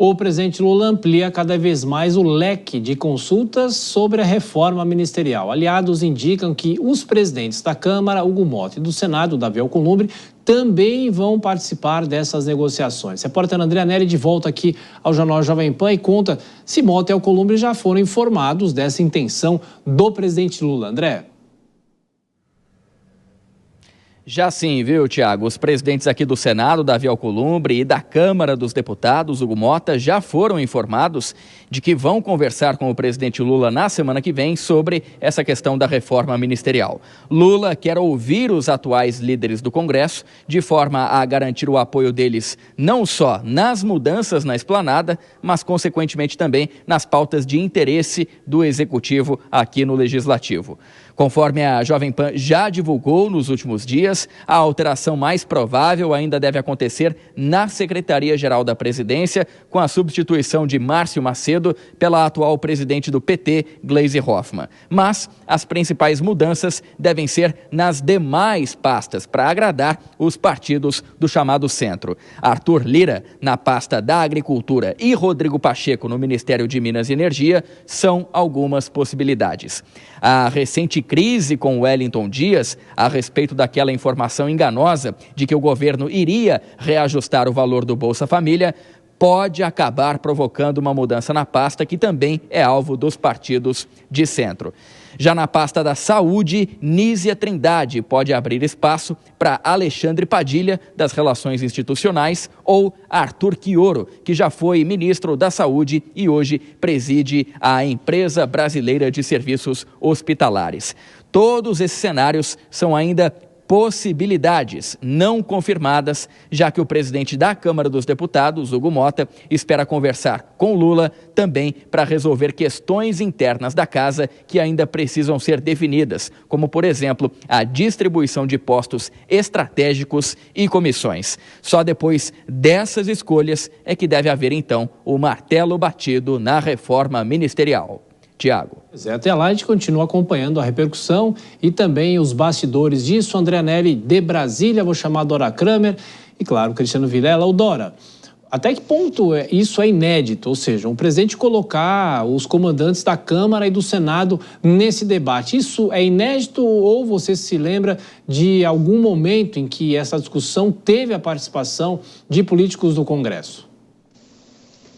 O presidente Lula amplia cada vez mais o leque de consultas sobre a reforma ministerial. Aliados indicam que os presidentes da Câmara, Hugo Motta, e do Senado, Davi Alcolumbre, também vão participar dessas negociações. Repórter André Neri de volta aqui ao Jornal Jovem Pan e conta se Motta e Alcolumbre já foram informados dessa intenção do presidente Lula. André. Já sim, viu, Tiago? Os presidentes aqui do Senado, Davi Alcolumbre, e da Câmara dos Deputados, Hugo Motta, já foram informados de que vão conversar com o presidente Lula na semana que vem sobre essa questão da reforma ministerial. Lula quer ouvir os atuais líderes do Congresso de forma a garantir o apoio deles não só nas mudanças na esplanada, mas consequentemente também nas pautas de interesse do Executivo aqui no Legislativo. Conforme a Jovem Pan já divulgou nos últimos dias, a alteração mais provável ainda deve acontecer na Secretaria-Geral da Presidência, com a substituição de Márcio Macedo pela atual presidente do PT, Gleisi Hoffmann. Mas as principais mudanças devem ser nas demais pastas, para agradar os partidos do chamado centro. Arthur Lira, na pasta da Agricultura, e Rodrigo Pacheco, no Ministério de Minas e Energia, são algumas possibilidades. A recente crise com Wellington Dias, a respeito daquela informação enganosa de que o governo iria reajustar o valor do Bolsa Família, pode acabar provocando uma mudança na pasta que também é alvo dos partidos de centro. Já na pasta da Saúde, Nízia Trindade pode abrir espaço para Alexandre Padilha, das Relações Institucionais, ou Arthur Quioro, que já foi ministro da Saúde e hoje preside a Empresa Brasileira de Serviços Hospitalares. Todos esses cenários são ainda possibilidades não confirmadas, já que o presidente da Câmara dos Deputados, Hugo Motta, espera conversar com Lula também para resolver questões internas da casa que ainda precisam ser definidas, como, por exemplo, a distribuição de postos estratégicos e comissões. Só depois dessas escolhas é que deve haver, então, o martelo batido na reforma ministerial. Tiago. Até lá a gente continua acompanhando a repercussão e também os bastidores disso. André Neri de Brasília, vou chamar a Dora Kramer e, claro, Cristiano Vilela. O Dora, até que ponto isso é inédito? Ou seja, um presidente colocar os comandantes da Câmara e do Senado nesse debate. Isso é inédito ou você se lembra de algum momento em que essa discussão teve a participação de políticos do Congresso?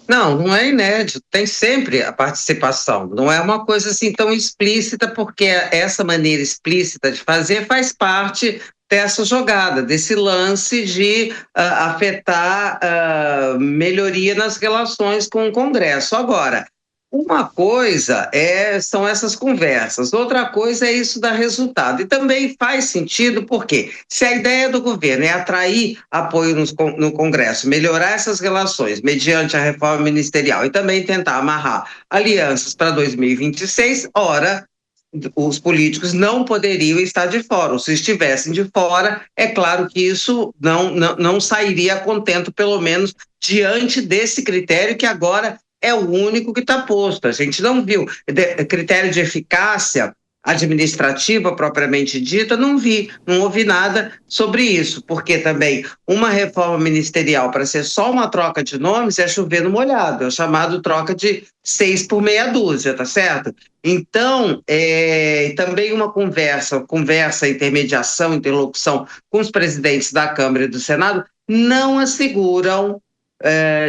Não, não é inédito, tem sempre a participação, não é uma coisa assim tão explícita, porque essa maneira explícita de fazer faz parte dessa jogada, desse lance de afetar melhoria nas relações com o Congresso. Agora, uma coisa são essas conversas, outra coisa é isso dar resultado. E também faz sentido porque se a ideia do governo é atrair apoio no Congresso, melhorar essas relações mediante a reforma ministerial e também tentar amarrar alianças para 2026, ora, os políticos não poderiam estar de fora, ou se estivessem de fora, é claro que isso não sairia a contento, pelo menos diante desse critério que agora é o único que está posto. A gente não viu critério de eficácia administrativa propriamente dita, não ouvi nada sobre isso, porque também uma reforma ministerial para ser só uma troca de nomes é chover no molhado, é o chamado troca de 6 por meia dúzia, tá certo? Então, também uma conversa, intermediação, interlocução com os presidentes da Câmara e do Senado não asseguram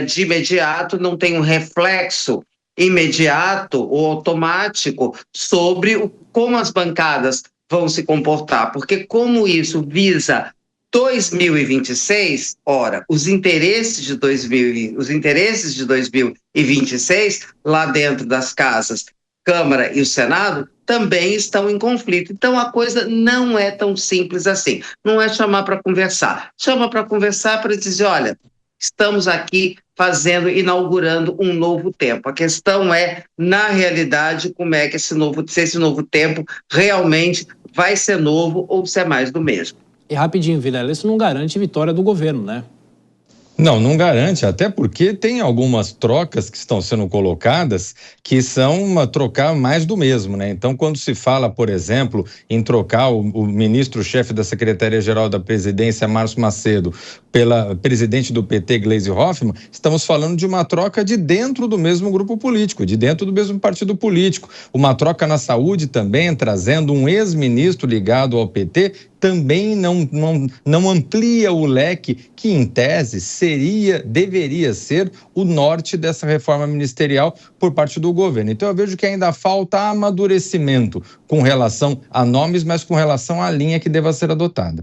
de imediato, não tem um reflexo imediato ou automático sobre como as bancadas vão se comportar, porque como isso visa 2026, ora, os interesses de 2026 lá dentro das casas, Câmara e o Senado, também estão em conflito. Então a coisa não é tão simples assim. Não é chamar para conversar. Chama para conversar para dizer, olha, estamos aqui inaugurando um novo tempo. A questão é, na realidade, como é que se esse novo tempo realmente vai ser novo ou se é mais do mesmo. E rapidinho, Vilela, isso não garante vitória do governo, né? Não garante, até porque tem algumas trocas que estão sendo colocadas que são trocar mais do mesmo, né? Então, quando se fala, por exemplo, em trocar o ministro-chefe da Secretaria-Geral da Presidência, Márcio Macedo, pela presidente do PT, Gleisi Hoffmann, estamos falando de uma troca de dentro do mesmo grupo político, de dentro do mesmo partido político. Uma troca na saúde também, trazendo um ex-ministro ligado ao PT, também não amplia o leque que, em tese, deveria ser o norte dessa reforma ministerial por parte do governo. Então, eu vejo que ainda falta amadurecimento com relação a nomes, mas com relação à linha que deva ser adotada.